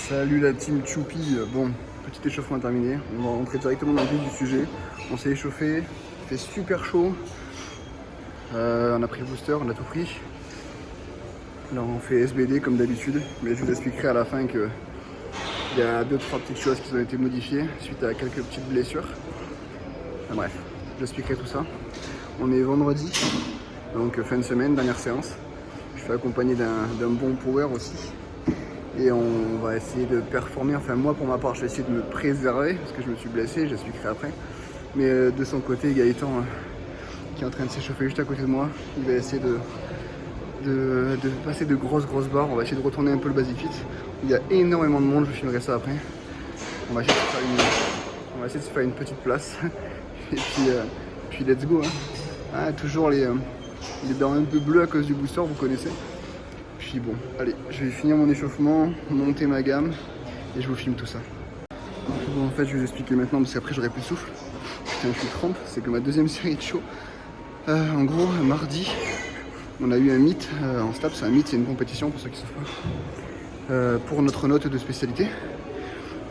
Salut la team Choupi. Bon, petit échauffement terminé. On va rentrer directement dans le vif du sujet. On s'est échauffé, il fait super chaud. On a pris le booster, on a tout pris. Là on fait SBD comme d'habitude, mais je vous expliquerai à la fin que il y a 2-3 petites choses qui ont été modifiées suite à quelques petites blessures. Enfin, bref, je vous expliquerai tout ça. On est vendredi, donc fin de semaine, dernière séance. Je suis accompagné d'un bon power aussi. Et on va essayer de performer, enfin moi pour ma part je vais essayer de me préserver parce que je me suis blessé, j'expliquerai après. Mais de son côté Gaëtan qui est en train de s'échauffer juste à côté de moi, il va essayer de passer de grosses barres, on va essayer de retourner un peu le basic fit. Il y a énormément de monde, je filmerai ça après. On va essayer de se faire une petite place et puis let's go. Hein. Toujours les dents un peu bleues à cause du booster, vous connaissez. Puis bon, allez, je vais finir mon échauffement, monter ma gamme et je vous filme tout ça. Bon, en fait, je vais vous expliquer maintenant parce qu'après j'aurai plus de souffle. Putain, je suis trempe, c'est que ma deuxième série de show. En gros, mardi, on a eu un meet en STAPS. Un meet, c'est une compétition pour ceux qui ne savent pas, pour notre note de spécialité.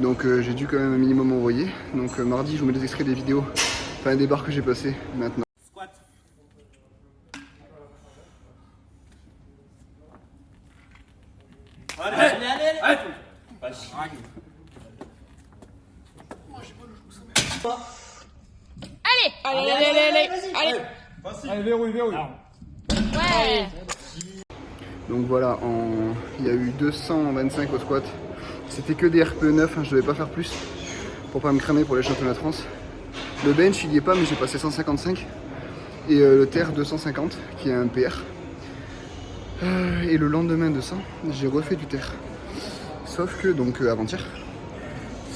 Donc j'ai dû quand même un minimum envoyer. Donc mardi, je vous mets des extraits des vidéos, enfin des barres que j'ai passées maintenant. Allez. Allez, verrouille. Ouais. Donc voilà, il y a eu 225 au squat. C'était que des RPE 9, hein, je devais pas faire plus pour pas me cramer pour les championnats de France. Le bench il y est pas mais j'ai passé 155 et le terre 250 qui est un PR. Et le lendemain de ça, j'ai refait du terre. Sauf que, donc avant-hier,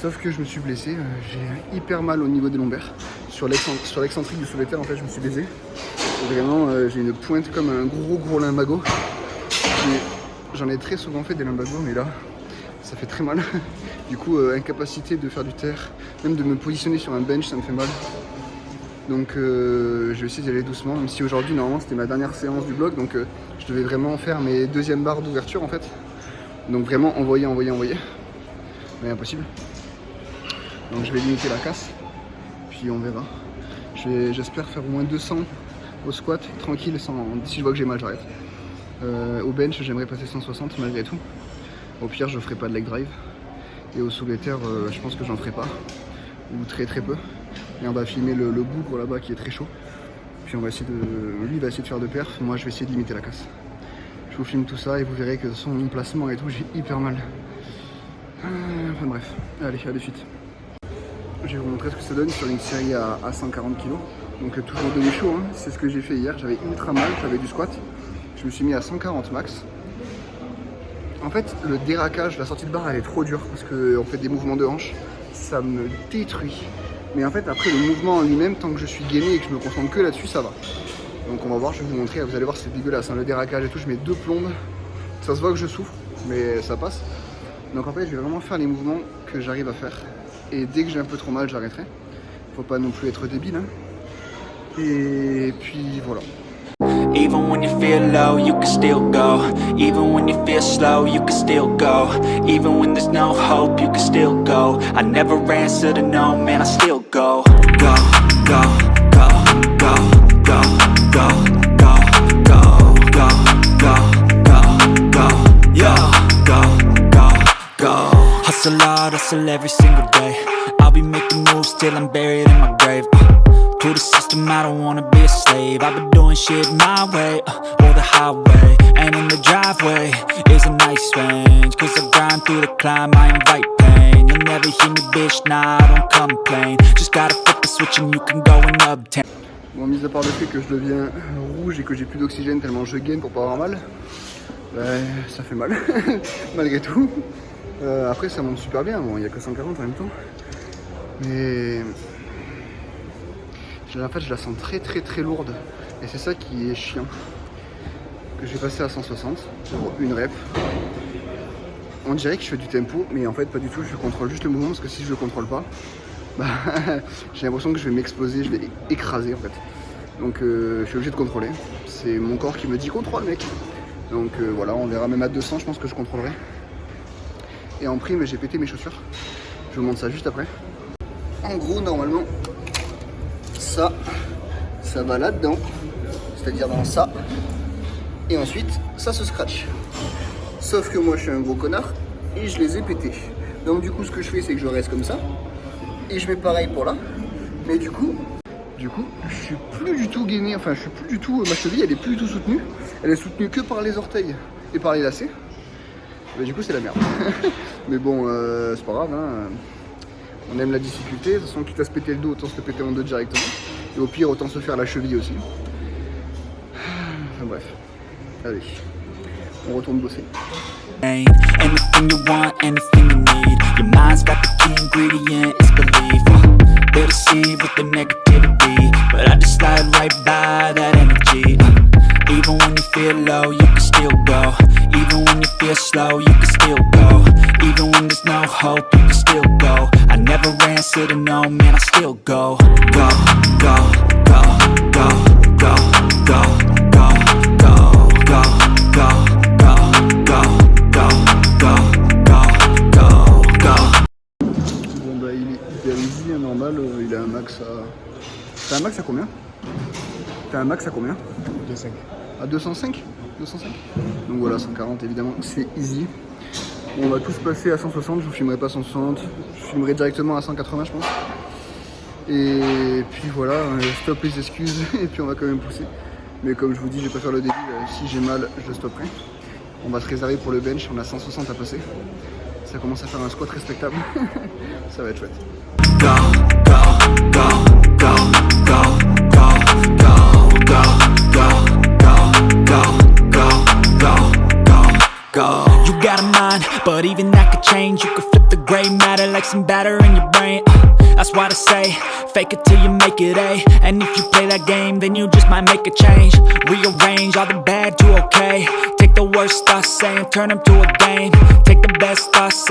sauf que je me suis blessé, j'ai hyper mal au niveau des lombaires. Sur l'excentrique du soulevé de terre, en fait, je me suis baisé. Et vraiment, j'ai une pointe comme un gros lumbago. J'en ai très souvent fait des lumbagos, mais là, ça fait très mal. Du coup, incapacité de faire du terre, même de me positionner sur un bench, ça me fait mal. Donc je vais essayer d'y aller doucement, même si aujourd'hui normalement c'était ma dernière séance du blog, donc je devais vraiment faire mes deuxièmes barres d'ouverture en fait. Donc vraiment envoyer, mais impossible. Donc je vais limiter la casse, puis on verra. J'espère faire au moins 200 au squat, tranquille, si je vois que j'ai mal j'arrête. Au bench j'aimerais passer 160 malgré tout. Au pire je ferai pas de leg drive. Et au soulevé de terre je pense que j'en ferai pas, ou très peu. Et on va filmer le bougre là-bas qui est très chaud. Puis on va essayer lui il va essayer de faire de perf, moi je vais essayer de limiter la casse. Je vous filme tout ça et vous verrez que son placement et tout, j'ai hyper mal. Enfin bref, allez, à de suite. Je vais vous montrer ce que ça donne sur une série à 140 kg. Donc toujours de chaud, hein. C'est ce que j'ai fait hier, j'avais ultra mal, j'avais du squat. Je me suis mis à 140 max. En fait, le déraquage, la sortie de barre elle est trop dure parce qu'on fait des mouvements de hanche. Ça me détruit. Mais en fait, après le mouvement en lui-même, tant que je suis gainé et que je me concentre que là-dessus, ça va. Donc on va voir, je vais vous montrer, vous allez voir c'est dégueulasse, hein, le déraquage et tout, je mets 2 plombes. Ça se voit que je souffre, mais ça passe. Donc en fait, je vais vraiment faire les mouvements que j'arrive à faire. Et dès que j'ai un peu trop mal, j'arrêterai. Faut pas non plus être débile. Hein. Et puis voilà. Even when you feel low, you can still go. Even when you feel slow, you can still go. Even when there's no hope, you can still go. I never answer to no, man, I still go. Go, go, go, go, go, go, go, go, go, go, go, go, yo, go, go, go. Hustle hard, hustle every single day. I'll be making moves till I'm buried in my grave. To the system, I don't wanna be a slave. I've been doing shit my way, or the highway. And in the driveway is a nice range. Cause I grind through the climb, I invite pain. You'll never hear me, bitch, nah, I don't complain. Just gotta flip the switch and you can go and obtain. Bon, mis à part le fait que je deviens rouge et que j'ai plus d'oxygène tellement je gaine pour pas avoir mal, ça fait mal, malgré tout. Après ça monte super bien, bon il n'y a que 140 en même temps. Mais... en fait je la sens très lourde et c'est ça qui est chiant. Que je vais passer à 160 pour une rep. On dirait que je fais du tempo mais en fait pas du tout, je contrôle juste le mouvement parce que si je le contrôle pas, bah, j'ai l'impression que je vais m'exploser, je vais écraser en fait. Donc je suis obligé de contrôler. C'est mon corps qui me dit contrôle mec. Donc voilà, on verra même à 200 je pense que je contrôlerai. Et en prime, j'ai pété mes chaussures. Je vous montre ça juste après. En gros, normalement, ça va là-dedans. C'est-à-dire dans ça. Et ensuite, ça se scratch. Sauf que moi, je suis un gros connard et je les ai pétés. Donc du coup, ce que je fais, c'est que je reste comme ça. Et je mets pareil pour là. Mais du coup, je suis plus du tout gainé. Enfin, je suis plus du tout... Ma cheville, elle est plus du tout soutenue. Elle est soutenue que par les orteils et par les lacets. Mais du coup, c'est la merde. Mais bon, c'est pas grave, hein. On aime la difficulté. De toute façon, quitte à se péter le dos, autant se le péter en deux directement. Et au pire, autant se faire la cheville aussi. Enfin bref. Allez, on retourne bosser. Anything you want, anything you need. Your mind's got the key ingredient, it's belief. They'll deceive with the negativity, but I just slide right by that energy. Even when you feel low, you can still go. Even when you feel slow, you can still go. Even when there's no hope, you can still go. I never answer to no, man, I still go. Go, go, go, go, go, go, go, go, go, go, go, go, go, go, go, go. Bon bah il est hyper easy, normal, il a un max à... T'as un max à combien? T'as un max à combien? 2,5. À 205? 205? Donc voilà, 140 évidemment, c'est easy. On va tous passer à 160, je vous filmerai pas 160, je filmerai directement à 180 je pense. Et puis voilà, stop les excuses et puis on va quand même pousser. Mais comme je vous dis, je vais pas faire le début, si j'ai mal, je stopperai. On va se réserver pour le bench, on a 160 à passer. Ça commence à faire un squat respectable, ça va être chouette. Go, go, go, go, go, go, go, go, go, go, go, go, go, go. You got a mind, but even that could change. You could flip the gray matter like some batter in your brain. That's why I say, fake it till you make it A. And if you play that game, then you just might make a change. Rearrange all the bad to okay. Take the worst thoughts saying, turn them to a game. Take the best thoughts.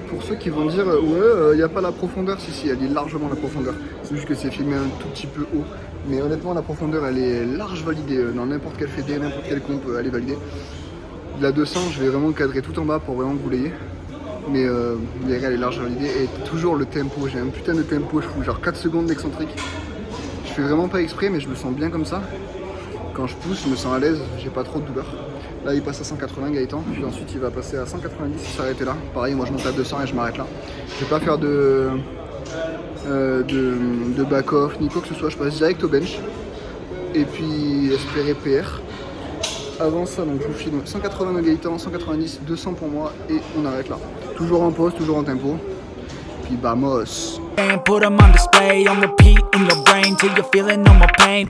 Pour ceux qui vont dire ouais, y a pas la profondeur, si, elle est largement la profondeur. C'est juste que c'est filmé un tout petit peu haut. Mais honnêtement, la profondeur, elle est large validée. Dans n'importe quel fédé, n'importe quel comp, elle est validée. De la 200, je vais vraiment cadrer tout en bas pour vraiment vous l'ayer. Mais elle est large validée. Et toujours le tempo, j'ai un putain de tempo, je fous genre 4 secondes d'excentrique. Je fais vraiment pas exprès, mais je me sens bien comme ça. Quand je pousse, je me sens à l'aise, j'ai pas trop de douleur. Là, il passe à 180 Gaëtan, puis ensuite il va passer à 190 et s'arrêter là. Pareil, moi je monte à 200 et je m'arrête là. Je vais pas faire de back-off ni quoi que ce soit, je passe direct au bench. Et puis espérer PR. Avant ça, donc je vous filme 180 Gaëtan, 190, 200 pour moi et on arrête là. Toujours en pause, toujours en tempo. Puis vamos. And put them on display, on repeat in your brain till you're feeling no more pain.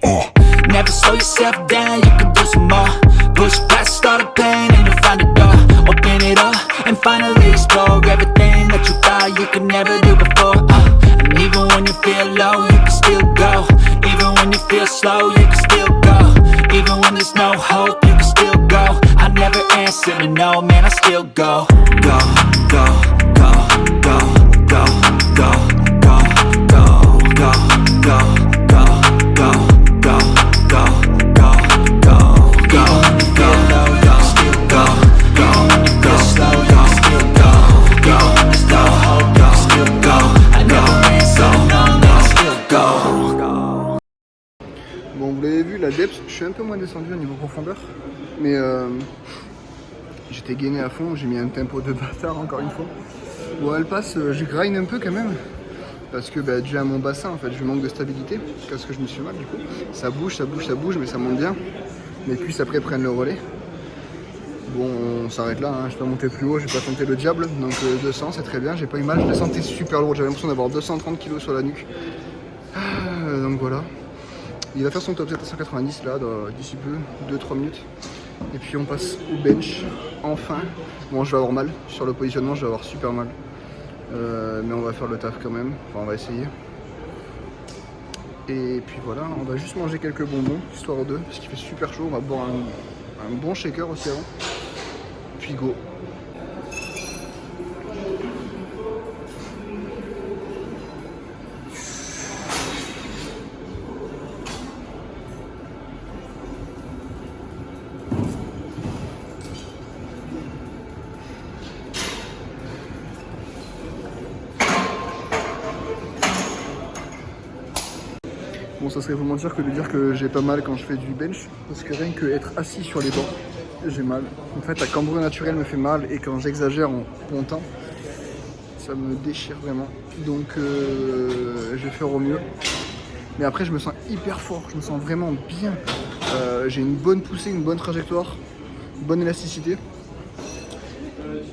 Never slow yourself down, you can do some more. Push past all the pain and you'll find a door. Open it up and finally explore everything that you thought you could never do before. And even when you feel low, you can still go. Even when you feel slow, you can still go. Even when there's no hope, you can still go. I never answer to no, man, I still go. Go, go, go, go, go, go, go, go, go, go, go, go, go, go, go, go, go. When you feel low, you can still go. Even when you feel slow, you can still go. Even when there's no hope, you can still go. I never answer to no, man, I still go. Bon, vous l'avez vu, la depth, je suis un peu moins descendu au niveau profondeur. Mais j'étais gainé à fond, j'ai mis un tempo de bâtard encore une fois. Bon, elle passe, je grind un peu quand même. Parce que dû à mon bassin, en fait, je manque de stabilité. Parce que je me suis mal du coup. Ça bouge, ça bouge, ça bouge, mais ça monte bien. Mes cuisses après prennent le relais. Bon, on s'arrête là, hein. Je vais pas monter plus haut, je vais pas tenter le diable. Donc 200, c'est très bien, j'ai pas eu mal. Je la sentais super lourde, j'avais l'impression d'avoir 230 kg sur la nuque. Donc voilà. Il va faire son top 7 à 190 là, d'ici peu, 2-3 minutes. Et puis on passe au bench, enfin. Bon, je vais avoir mal, sur le positionnement je vais avoir super mal. Mais on va faire le taf quand même, enfin on va essayer. Et puis voilà, on va juste manger quelques bonbons, histoire d'eux, parce qu'il fait super chaud, on va boire un bon shaker aussi avant. Puis go. Bon, ça serait vous mentir que de dire que j'ai pas mal quand je fais du bench, parce que rien que être assis sur les bancs, j'ai mal. En fait, la cambrure naturelle me fait mal, et quand j'exagère en pontant, ça me déchire vraiment. Donc je vais faire au mieux. Mais après, je me sens hyper fort, je me sens vraiment bien. J'ai une bonne poussée, une bonne trajectoire, une bonne élasticité.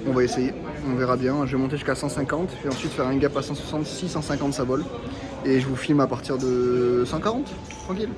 On va essayer, on verra bien. Je vais monter jusqu'à 150, et ensuite faire un gap à 160, 650 ça vole. Et je vous filme à partir de 140, tranquille.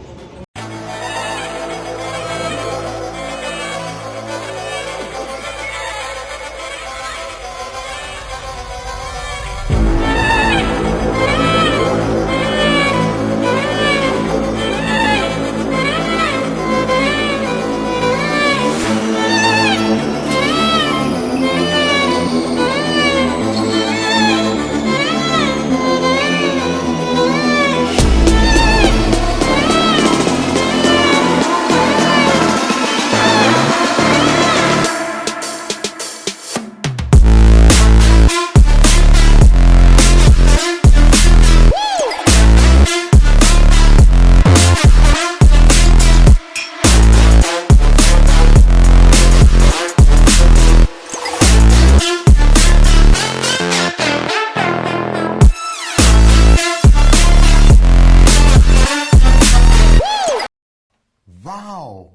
Wow!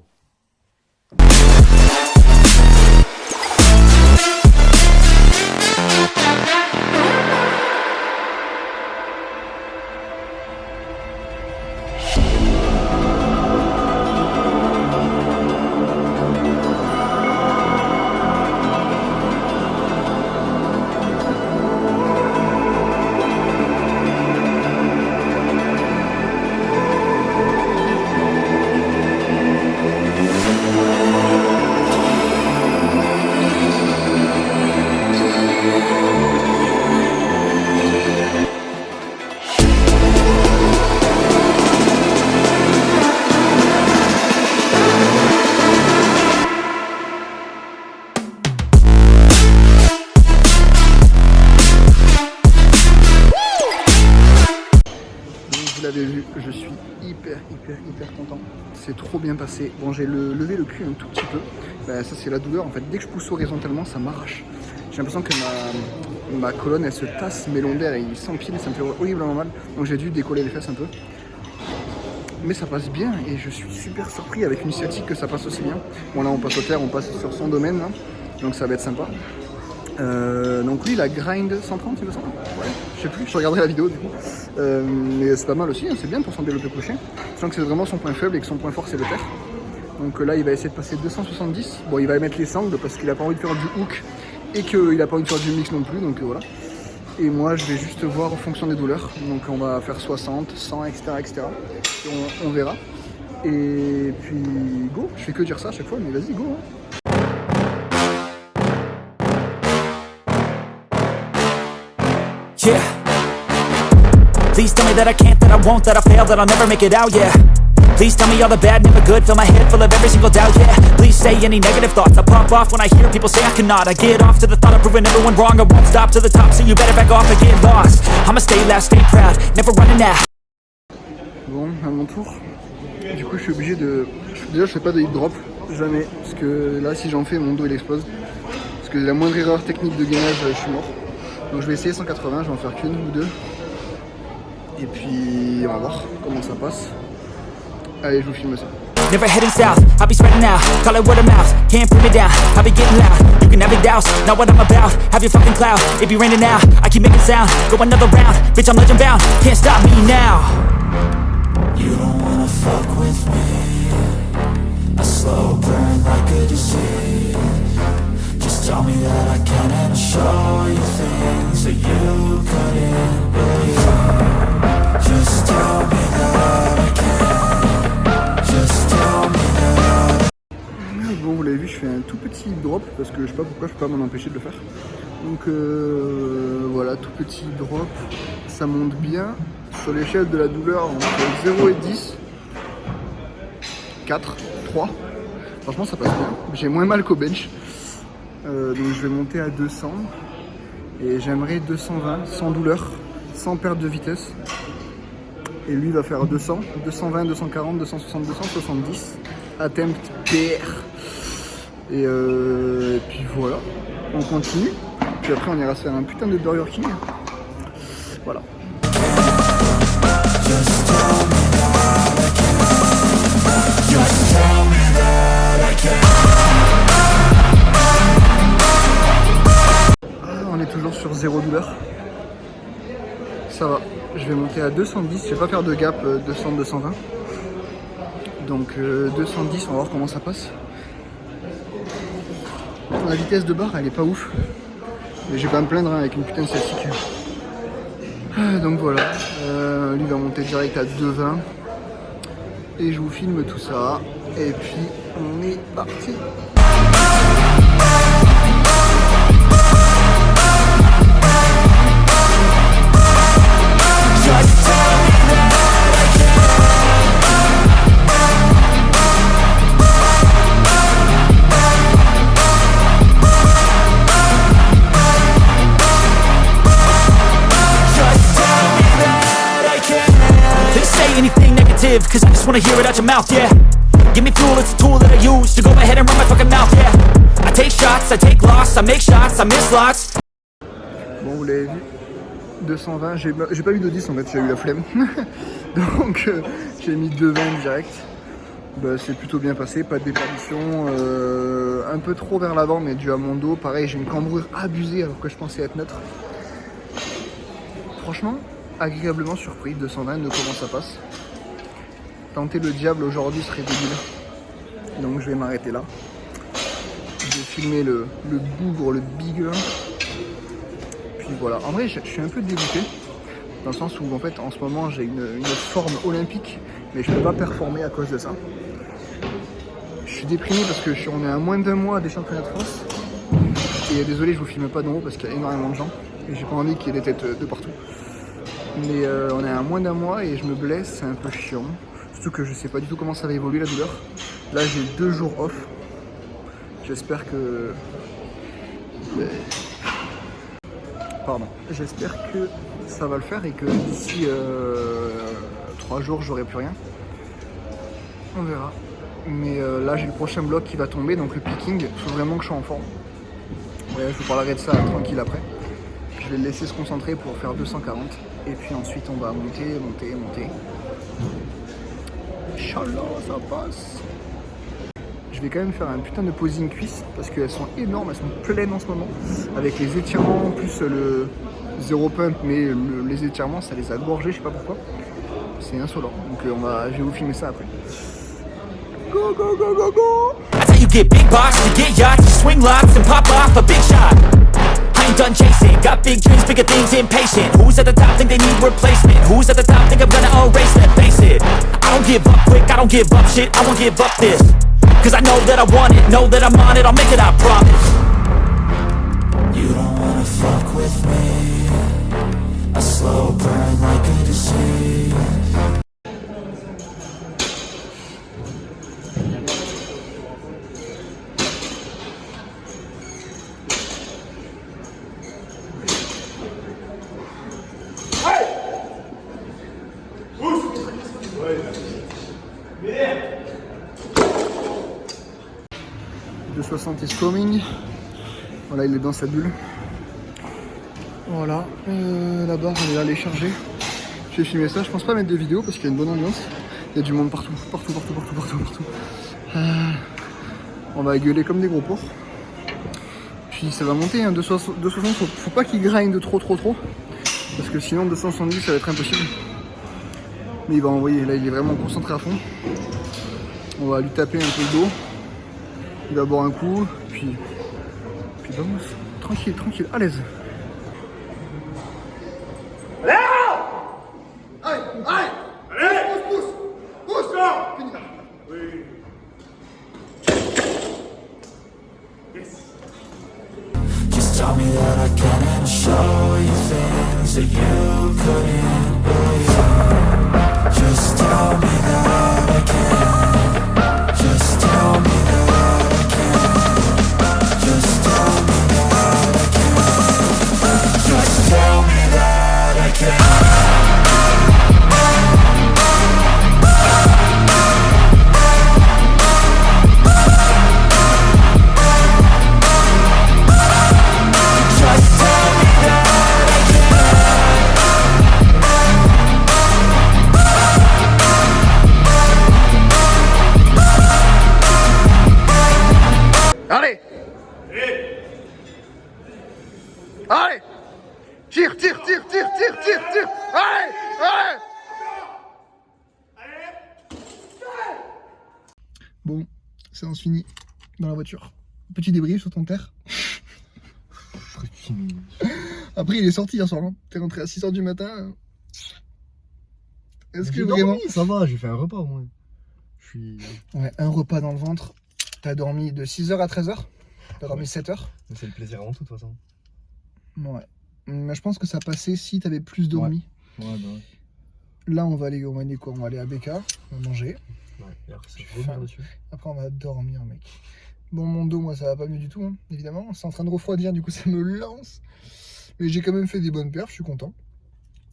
Vous l'avez vu, je suis hyper content. C'est trop bien passé. Bon, j'ai levé le cul un tout petit peu. Ben, ça, c'est la douleur. En fait, dès que je pousse horizontalement, ça m'arrache. J'ai l'impression que ma colonne, elle se tasse, mes lombaires, ils s'empilent, ça me fait horriblement mal. Donc, j'ai dû décoller les fesses un peu. Mais ça passe bien et je suis super surpris avec une sciatique que ça passe aussi bien. Bon, là, on passe au terre, on passe sur son domaine, là. Donc, ça va être sympa. Donc lui, la grind 130, il me semble. Ouais, je sais plus, je regarderai la vidéo du coup. Mais c'est pas mal aussi, hein, c'est bien pour son développé couché. Sachant que c'est vraiment son point faible et que son point fort c'est le terre. Donc là, il va essayer de passer 270. Bon, il va mettre les sangles parce qu'il a pas envie de faire du hook et qu'il a pas envie de faire du mix non plus. Donc voilà. Et moi, je vais juste voir en fonction des douleurs. Donc on va faire 60, 100, etc. Et on verra. Et puis go, je fais que dire ça à chaque fois, mais vas-y, go. Hein. Yeah. Please tell me that I can't, that I won't, that I fail, that I'll never make it out, yeah. Please tell me all the bad, never good, fill my head full of every single doubt, yeah. Please say any negative thoughts, I pop off when I hear people say I cannot. I get off to the thought of proving everyone wrong, I won't stop to the top, so you better back off and get lost. I'ma stay loud, stay proud, never running out. Bon, à mon tour. Du coup, je suis obligé de... Déjà, je fais pas de hip drop, jamais. Parce que là, si j'en fais, mon dos, il explose. Parce que la moindre erreur technique de gainage, je suis mort. Donc je vais essayer 180, je vais en faire qu'une ou deux. Et puis on va voir comment ça passe. Allez, je vous filme ça. Never heading south, I'll be spreading out, call it word of mouth, can't put me down, I'll be getting loud, you can have it douse, not what I'm about, have your fucking cloud, it be raining now, I keep making sound, go another round, bitch I'm legend bound, can't stop me now. You don't wanna fuck with me, a slow burn like a disease. Just tell me that I can and I'll show you things that you couldn't believe. Just tell me that I can. Just tell me that. Bon, vous l'avez vu, je fais un tout petit drop parce que je sais pas pourquoi je peux pas m'en empêcher de le faire. Donc voilà, tout petit drop, ça monte bien. Sur l'échelle de la douleur, entre 0 et 10, 4, 3. Franchement, ça passe bien. J'ai moins mal qu'au bench. Donc je vais monter à 200 et j'aimerais 220 sans douleur, sans perte de vitesse. Et lui va faire 200, 220, 240, 260, 270. Attempt PR. Et puis voilà, on continue. Puis après on ira se faire un putain de Burger King. Voilà. On est toujours sur 0 douleur. Ça va, je vais monter à 210, je vais pas faire de gap 200-220. Donc 210, on va voir comment ça passe. La vitesse de barre elle est pas ouf. Mais je vais pas me plaindre avec une putain de sciatique. Donc voilà, lui va monter direct à 2,20 et je vous filme tout ça et puis on est parti. Cause I just wanna hear it out your mouth, yeah. Give me fuel, it's a tool that I use to go ahead and run my fucking mouth, yeah. I take shots, I take loss, I make shots, I miss lots. Bon, vous l'avez vu, 220, j'ai pas eu de 10 en fait, j'ai eu la flemme. Donc j'ai mis 2,20 direct. Bah, c'est plutôt bien passé, pas de déperdition, un peu trop vers l'avant mais dû à mon dos. Pareil, j'ai une cambrure abusée alors que je pensais être neutre. Franchement, agréablement surpris, 220 de comment ça passe. Tenter le diable aujourd'hui serait débile. Donc je vais m'arrêter là. Je vais filmer le bougre, le bigger. Puis voilà. En vrai, je suis un peu dégoûté. Dans le sens où en fait en ce moment j'ai une forme olympique. Mais je ne peux pas performer à cause de ça. Je suis déprimé parce que on est à moins d'un mois des championnats de France. Et désolé, je vous filme pas d'en haut parce qu'il y a énormément de gens. Et j'ai pas envie qu'il y ait des têtes de partout. Mais on est à moins d'un mois et je me blesse, c'est un peu chiant. Surtout que je sais pas du tout comment ça va évoluer la douleur. Là j'ai 2 jours off. J'espère que... Pardon. J'espère que ça va le faire et que d'ici 3 jours j'aurai plus rien. On verra. Mais là j'ai le prochain bloc qui va tomber, donc le picking. Il faut vraiment que je sois en forme. Ouais, je vous parlerai de ça tranquille après. Je vais le laisser se concentrer pour faire 240. Et puis ensuite on va monter. Inch'Allah, ça passe. Je vais quand même faire un putain de posing cuisse parce qu'elles sont énormes, elles sont pleines en ce moment. Avec les étirements, plus le zéro pump, mais les étirements ça les a gorgés, je sais pas pourquoi. C'est insolent. Donc je vais vous filmer ça après. Go, go, go, go, go! That's how you get big box, you get yachts, you swing lots and pop off a big shot. I ain't done chasing, got big dreams, bigger things, impatient. Who's at the top think they need replacement? Who's at the top think I'm gonna erase that? Face it, I don't give up quick, I don't give up shit, I won't give up this. Cause I know that I want it, know that I'm on it, I'll make it, I promise. You don't wanna fuck with me. A slow burn like a disease. De 60 is coming. Voilà, il est dans sa bulle. Voilà, la barre elle est là, elle est chargée. Je vais filmer ça, je pense pas mettre de vidéo parce qu'il y a une bonne ambiance. Il y a du monde partout. On va gueuler comme des gros porcs. Puis ça va monter, hein, 260, faut pas qu'il grind trop. Parce que sinon 270 ça va être impossible. Mais il va envoyer, là il est vraiment concentré à fond. On va lui taper un peu le dos. Il va boire un coup, puis vamos, tranquille, à l'aise. Allez, pousse, fini. Oui. Just tell me that I can and I'll show you things that you couldn't believe. Just tell me that I can. Just tell me that I can. Just tell me that I can. Just tell me that I can. Allez. Allez. Tire. Allez. Bon, séance finie dans la voiture. Petit débrief sur ton terre. Après, il est sorti hier soir. Hein. T'es rentré à 6h du matin. Est-ce que vraiment... dormi, ça va, j'ai fait un repas au moins. Ouais, un repas dans le ventre. T'as dormi de 6h à 13h. T'as dormi 7h. C'est le plaisir avant tout, de toute façon. Ouais. Mais je pense que ça passait si t'avais plus dormi. Ouais, bah ouais. Là, on va aller quoi? On va aller à BK, on va manger. Ouais, et après, c'est vomir dessus. Après, on va dormir, mec. Bon, mon dos, moi, ça va pas mieux du tout, hein, évidemment. C'est en train de refroidir, du coup, ça me lance. Mais j'ai quand même fait des bonnes perfs, je suis content.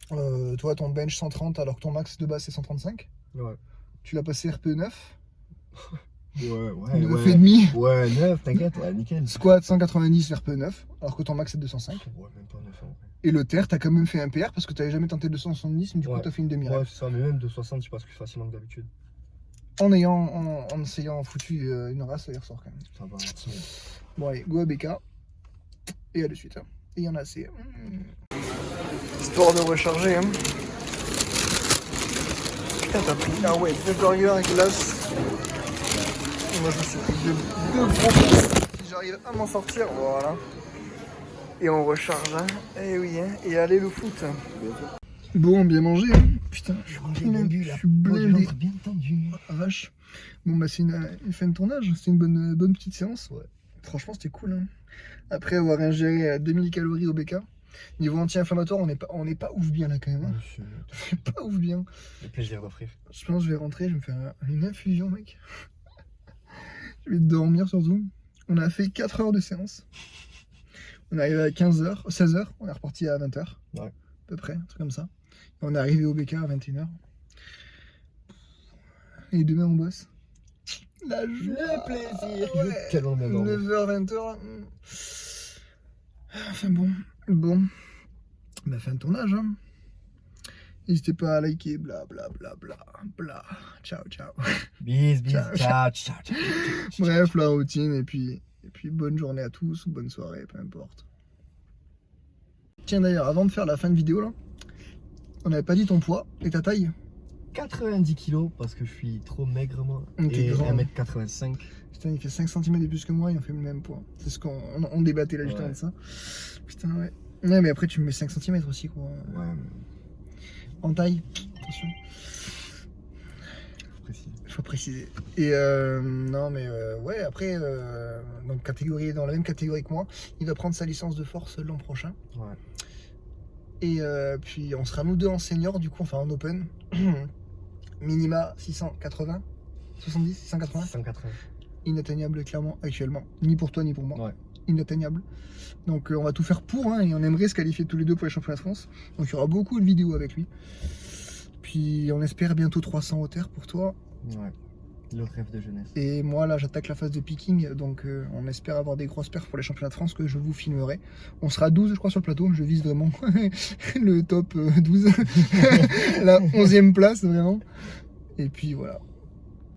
Toi, ton bench 130, alors que ton max de base, c'est 135. Ouais. Tu l'as passé RPE 9. Ouais. 9 et demi. Ouais, 9, t'inquiète, ouais, nickel. Squat 190 RPE 9, alors que ton max, c'est 205. Ouais, même pas 9 ans. Et le terre, t'as quand même fait un PR parce que t'avais jamais tenté 270, mais du coup, t'as fait une demi-rep. Ouais, c'est ça, mais même de 60, je passe plus facilement que d'habitude. En essayant foutu une race hier soir quand même. Ça va, timide. Bon allez, go à BK. Et à de suite. Hein. Et il y en a assez. Histoire de recharger. Hein. Putain, t'as pris. Ah ouais, 2 burgers glace. Et moi je me suis pris deux gros pièces. Si j'arrive à m'en sortir, voilà. Et on recharge. Hein. Et oui, hein. Et allez le foot. Bon, bien mangé. Hein. Putain, je suis blindé. Bien tendu. Oh, la vache. Bon bah c'est une fin de tournage, c'est une bonne petite séance. Ouais. Franchement c'était cool. Hein. Après avoir ingéré 2000 calories au BK, niveau anti-inflammatoire on n'est pas ouf bien là quand même. Hein. On n'est pas ouf bien. Le plaisir d'offrir. Je pense que je vais rentrer, je vais me faire une infusion mec. Je vais dormir surtout. On a fait 4 heures de séance. On est arrivé à 15h, 16h, on est reparti à 20h. Ouais. À peu près, un truc comme ça. Et on est arrivé au BK à 21h. Et demain on bosse. La joie. Le plaisir. Ouais. Tellement bien dormi. 9h, 20h. Enfin bon. Bah fin de tournage. Hein. N'hésitez pas à liker. Bla. Ciao. Bis. Ciao. Bref, la routine. Et puis bonne journée à tous ou bonne soirée, peu importe. Tiens d'ailleurs, avant de faire la fin de vidéo là, on n'avait pas dit ton poids et ta taille. 90 kilos parce que je suis trop maigre moi. T'es Et grand. 1m85. Putain, il fait 5 cm de plus que moi et on fait le même poids. C'est ce qu'on débattait là justement de ça. Putain, ouais. Ouais, mais après tu me mets 5 cm aussi quoi. Ouais, En taille, attention. Faut préciser. Et non mais ouais, après, donc dans la même catégorie que moi, il va prendre sa licence de force l'an prochain. Ouais. Et puis on sera nous deux en senior, du coup, enfin en open. Minima 680, 70, 680. 180. Inatteignable clairement actuellement, ni pour toi ni pour moi. Ouais. Inatteignable. Donc on va tout faire pour, hein, et on aimerait se qualifier tous les deux pour les championnats de France. Donc il y aura beaucoup de vidéos avec lui. Puis on espère bientôt 300 au terre pour toi. Ouais. Le rêve de jeunesse. Et moi là j'attaque la phase de picking, donc on espère avoir des grosses perfs pour les championnats de France que je vous filmerai. On sera 12 je crois sur le plateau, je vise vraiment le top 12, la 11e place vraiment. Et puis voilà.